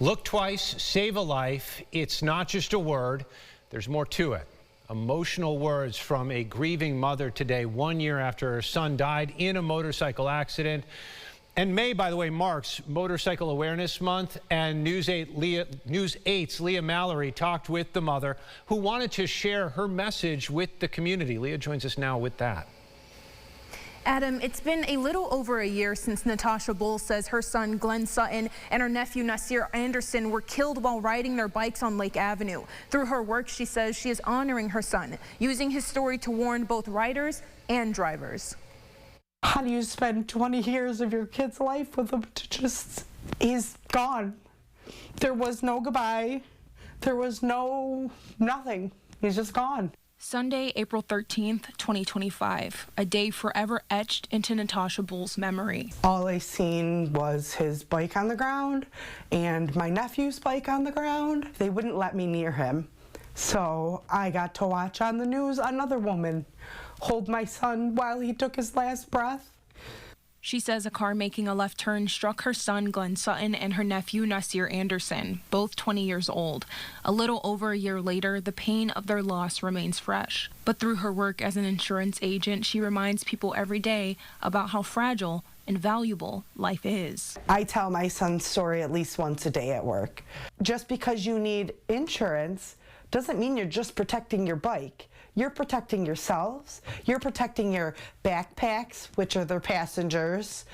Look twice, save a life. It's not just a word. There's more to it. Emotional words from a grieving mother today, 1 year after her son died in a motorcycle accident. And May, by the way, marks Motorcycle Awareness Month, and News 8's Leah Mallory talked with the mother who wanted to share her message with the community. Leah joins us now with that. Adam, it's been a little over a year since Natasha Bull says her son Glenn Sutton and her nephew Nasir Anderson were killed while riding their bikes on Lake Avenue. Through her work, she says she is honoring her son, using his story to warn both riders and drivers. How do you spend 20 years of your kid's life with him to just, he's gone. There was no goodbye. There was no nothing. He's just gone. Sunday, April 13th, 2025, a day forever etched into Natasha Bull's memory. All I seen was his bike on the ground and my nephew's bike on the ground. They wouldn't let me near him. So I got to watch on the news another woman hold my son while he took his last breath. She says a car making a left turn struck her son Glenn Sutton and her nephew Nasir Anderson, both 20 years old. A little over a year later, the pain of their loss remains fresh. But through her work as an insurance agent, she reminds people every day about how fragile and valuable life is. I tell my son's story at least once a day at work. Just because you need insurance doesn't mean you're just protecting your bike. You're protecting yourselves, you're protecting your backpacks, which are their passengers.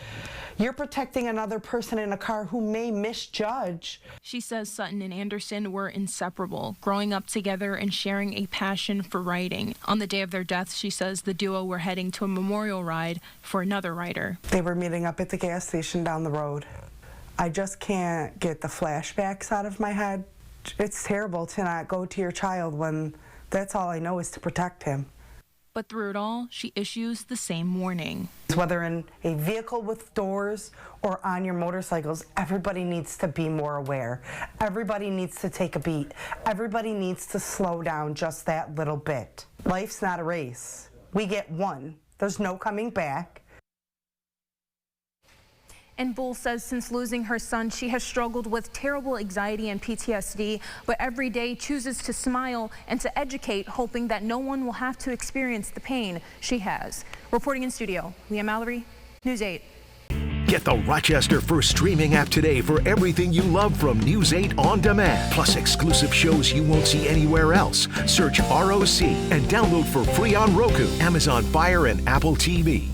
You're protecting another person in a car who may misjudge. She says Sutton and Anderson were inseparable, growing up together and sharing a passion for riding. On the day of their deaths, she says the duo were heading to a memorial ride for another rider. They were meeting up at the gas station down the road. I just can't get the flashbacks out of my head. It's terrible to not go to your child when that's all I know is to protect him. But through it all, she issues the same warning. Whether in a vehicle with doors or on your motorcycles, everybody needs to be more aware. Everybody needs to take a beat. Everybody needs to slow down just that little bit. Life's not a race. We get one. There's no coming back. And Bull says since losing her son, she has struggled with terrible anxiety and PTSD, but every day chooses to smile and to educate, hoping that no one will have to experience the pain she has. Reporting in studio, Leah Mallory, News 8. Get the Rochester First streaming app today for everything you love from News 8 On Demand, plus exclusive shows you won't see anywhere else. Search ROC and download for free on Roku, Amazon Fire, and Apple TV.